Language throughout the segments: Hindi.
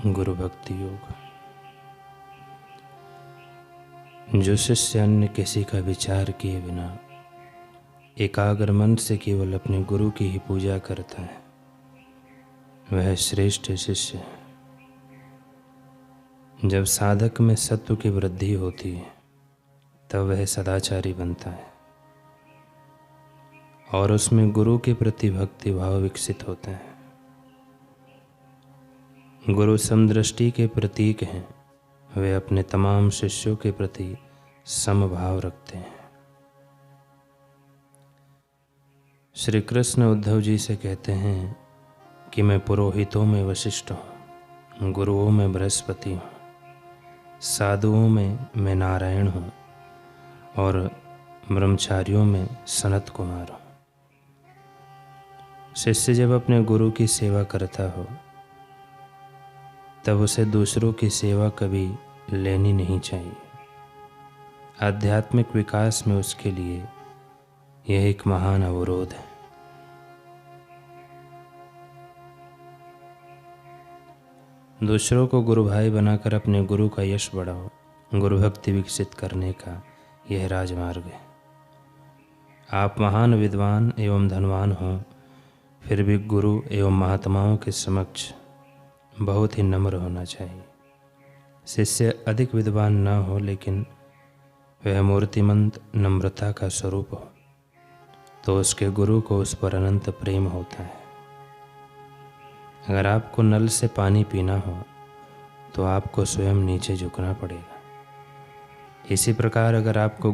गुरु भक्ति योग। जो शिष्य अन्य किसी का विचार किए बिना एकाग्र मन से केवल अपने गुरु की ही पूजा करता है, वह श्रेष्ठ शिष्य है। जब साधक में सत्व की वृद्धि होती है तब वह सदाचारी बनता है और उसमें गुरु के प्रति भक्ति भाव विकसित होता है। गुरु समदृष्टि के प्रतीक हैं, वे अपने तमाम शिष्यों के प्रति समभाव रखते हैं। श्री कृष्ण उद्धव जी से कहते हैं कि मैं पुरोहितों में वशिष्ठ हूँ, गुरुओं में बृहस्पति हूँ, साधुओं में मैं नारायण हूँ और ब्रह्मचारियों में सनत कुमार हूँ। शिष्य जब अपने गुरु की सेवा करता हो तब उसे दूसरों की सेवा कभी लेनी नहीं चाहिए। आध्यात्मिक विकास में उसके लिए यह एक महान अवरोध है। दूसरों को गुरु भाई बनाकर अपने गुरु का यश बढ़ाओ, गुरु भक्ति विकसित करने का यह राजमार्ग है। आप महान विद्वान एवं धनवान हों, फिर भी गुरु एवं महात्माओं के समक्ष बहुत ही नम्र होना चाहिए। शिष्य अधिक विद्वान न हो लेकिन वह मूर्तिमंत नम्रता का स्वरूप हो तो उसके गुरु को उस पर अनंत प्रेम होता है। अगर आपको नल से पानी पीना हो तो आपको स्वयं नीचे झुकना पड़ेगा। इसी प्रकार अगर आपको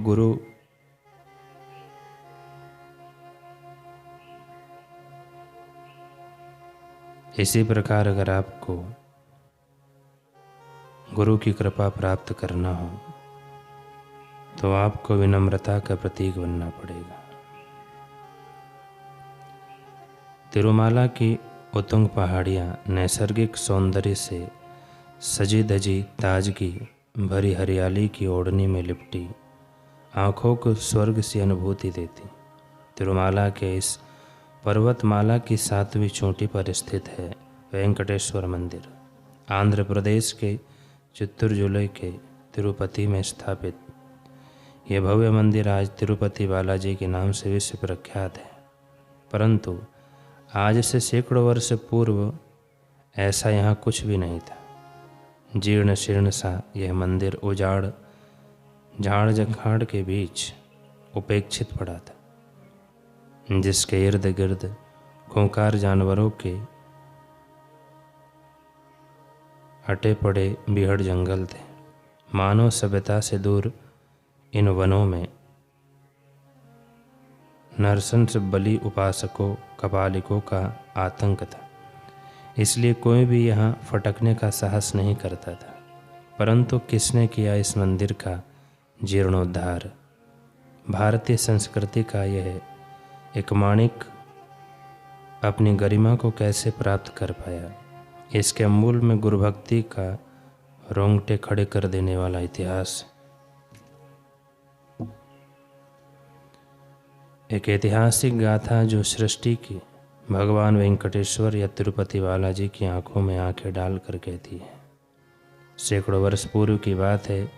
गुरु की कृपा प्राप्त करना हो तो आपको विनम्रता का प्रतीक बनना पड़ेगा। तिरुमाला की उत्तुंग पहाड़ियाँ नैसर्गिक सौंदर्य से सजी धजी ताजगी भरी हरियाली की ओढ़नी में लिपटी आँखों को स्वर्ग से अनुभूति देती। तिरुमाला के इस पर्वतमाला की 7वीं चोटी पर स्थित है वेंकटेश्वर मंदिर। आंध्र प्रदेश के चित्तूर जिले के तिरुपति में स्थापित यह भव्य मंदिर आज तिरुपति बालाजी के नाम से विश्व प्रख्यात है, परंतु आज से सैकड़ों वर्ष पूर्व ऐसा यहाँ कुछ भी नहीं था। जीर्ण शीर्ण सा यह मंदिर उजाड़ झाड़ जखाड़ के बीच उपेक्षित पड़ा था, जिसके इर्द गिर्द खूंखार जानवरों के हटे पड़े बीहड़ जंगल थे। मानव सभ्यता से दूर इन वनों में नरसंस बलि उपासकों कपालिकों का आतंक था, इसलिए कोई भी यहाँ फटकने का साहस नहीं करता था। परंतु किसने किया इस मंदिर का जीर्णोद्धार? भारतीय संस्कृति का यह एक माणिक अपनी गरिमा को कैसे प्राप्त कर पाया? इसके मूल में गुरु भक्ति का रोंगटे खड़े कर देने वाला इतिहास। एक ऐतिहासिक गाथा जो सृष्टि की भगवान वेंकटेश्वर या तिरुपति बालाजी की आंखों में आंखें डालकर कहती है। सैकड़ों वर्ष पूर्व की बात है।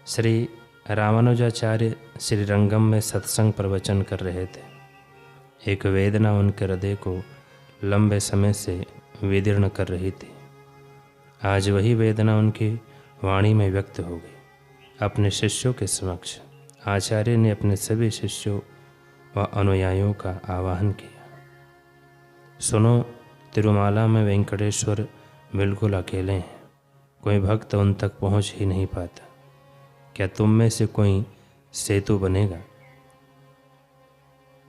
श्री रामानुजाचार्य श्रीरंगम में सत्संग प्रवचन कर रहे थे। एक वेदना उनके हृदय को लंबे समय से विदीर्ण कर रही थी। आज वही वेदना उनकी वाणी में व्यक्त हो गई। अपने शिष्यों के समक्ष आचार्य ने अपने सभी शिष्यों व अनुयायियों का आह्वान किया। सुनो, तिरुमाला में वेंकटेश्वर बिल्कुल अकेले हैं, कोई भक्त उन तक पहुंच ही नहीं पाता। क्या तुम में से कोई सेतु बनेगा?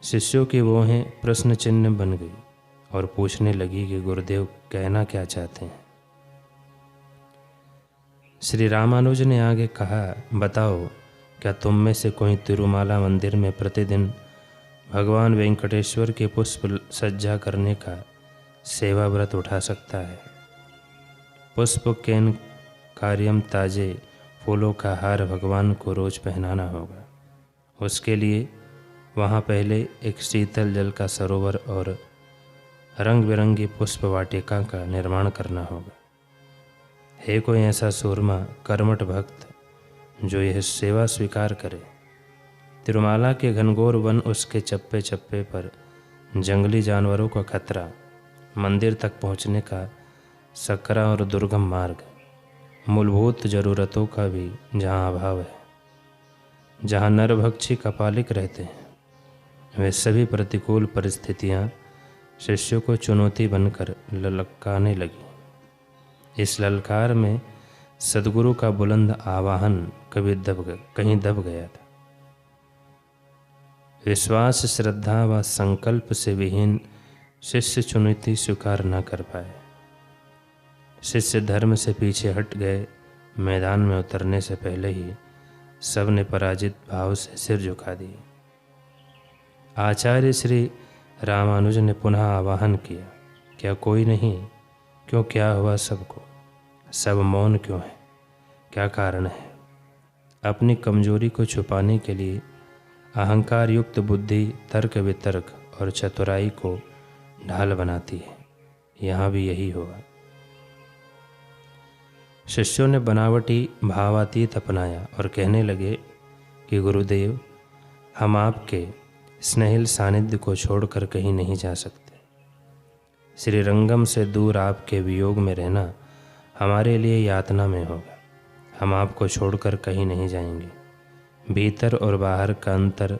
शिष्यों की वो हैं प्रश्न चिन्ह बन गई और पूछने लगी कि गुरुदेव कहना क्या चाहते हैं। श्री रामानुज ने आगे कहा, बताओ, क्या तुम में से कोई तिरुमाला मंदिर में प्रतिदिन भगवान वेंकटेश्वर के पुष्प सज्जा करने का सेवा व्रत उठा सकता है? पुष्प केन कार्यम ताजे फूलों का हार भगवान को रोज पहनाना होगा। उसके लिए वहाँ पहले एक शीतल जल का सरोवर और रंग बिरंगी पुष्प वाटिका का निर्माण करना होगा। है कोई ऐसा सूरमा कर्मठ भक्त जो यह सेवा स्वीकार करे। तिरुमाला के घनघोर वन, उसके चप्पे चप्पे पर जंगली जानवरों का खतरा, मंदिर तक पहुंचने का सकरा और दुर्गम मार्ग, मूलभूत जरूरतों का भी जहाँ अभाव है, जहाँ नरभक्षी कपालिक रहते हैं, वे सभी प्रतिकूल परिस्थितियाँ शिष्यों को चुनौती बनकर ललकाने लगी। इस ललकार में सद्गुरु का बुलंद आवाहन कहीं दब गया था। विश्वास, श्रद्धा व संकल्प से विहीन शिष्य चुनौती स्वीकार न कर पाए। शिष्य धर्म से पीछे हट गए। मैदान में उतरने से पहले ही सब ने पराजित भाव से सिर झुका दिए। आचार्य श्री रामानुज ने पुनः आवाहन किया, क्या कोई नहीं? क्यों, क्या हुआ सबको? सब मौन क्यों है? क्या कारण है? अपनी कमजोरी को छुपाने के लिए अहंकार युक्त बुद्धि तर्क वितर्क और चतुराई को ढाल बनाती है। यहाँ भी यही हुआ। शिष्यों ने बनावटी भावातीत अपनाया और कहने लगे कि गुरुदेव, हम आपके स्नेहिल सानिध्य को छोड़कर कहीं नहीं जा सकते। श्री रंगम से दूर आपके वियोग में रहना हमारे लिए यातना में होगा। हम आपको छोड़कर कहीं नहीं जाएंगे। भीतर और बाहर का अंतर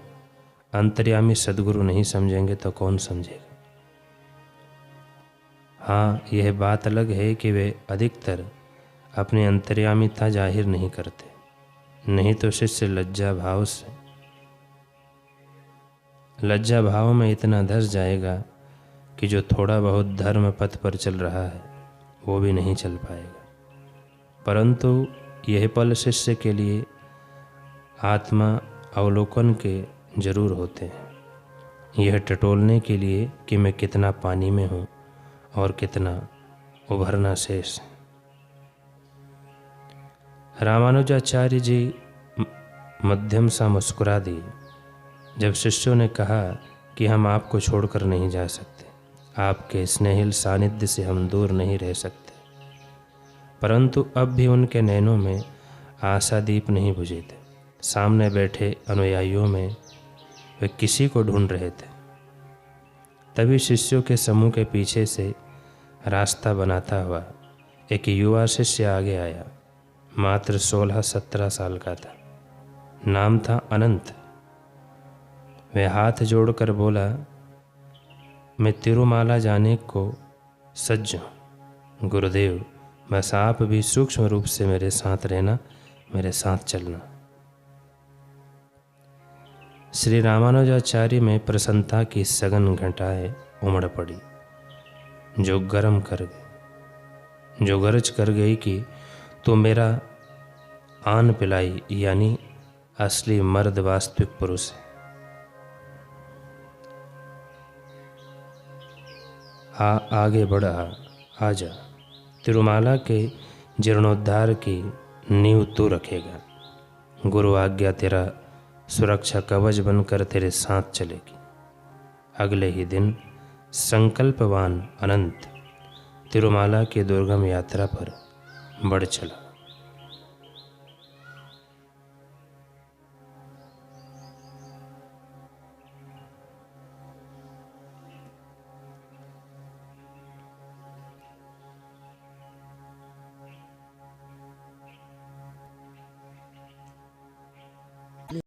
अंतर्यामी सद्गुरु नहीं समझेंगे तो कौन समझेगा? हाँ, यह बात अलग है कि वे अधिकतर अपनी अंतर्यामिता जाहिर नहीं करते, नहीं तो शिष्य लज्जा भाव में इतना धंस जाएगा कि जो थोड़ा बहुत धर्म पथ पर चल रहा है वो भी नहीं चल पाएगा। परंतु यह पल शिष्य के लिए आत्मा अवलोकन के जरूर होते हैं, यह टटोलने के लिए कि मैं कितना पानी में हूँ और कितना उभरना शेष है। रामानुजाचार्य जी मध्यम सा मुस्कुरा दिए जब शिष्यों ने कहा कि हम आपको छोड़कर नहीं जा सकते, आपके स्नेहिल सानिध्य से हम दूर नहीं रह सकते। परंतु अब भी उनके नैनों में आशादीप नहीं बुझे थे। सामने बैठे अनुयायियों में वे किसी को ढूंढ रहे थे। तभी शिष्यों के समूह के पीछे से रास्ता बनाता हुआ एक युवा शिष्य आगे आया। मात्र 16-17 साल का था। नाम था अनंत। वह हाथ जोड़कर बोला, मैं तिरुमाला जाने को सज्ज हूँ। गुरुदेव, बस आप भी सूक्ष्म रूप से मेरे साथ रहना, मेरे साथ चलना। श्री रामानुजाचार्य में प्रसन्नता की सघन घटाएं उमड़ पड़ी, जो गरज कर गई कि तो मेरा आन पिलाई, यानी असली मर्द वास्तविक पुरुष है। आगे बढ़, आजा। तिरुमाला के जीर्णोद्धार की नींव तू रखेगा। गुरु आज्ञा तेरा सुरक्षा कवच बनकर तेरे साथ चलेगी। अगले ही दिन संकल्पवान अनंत तिरुमाला की दुर्गम यात्रा पर बढ़ चला।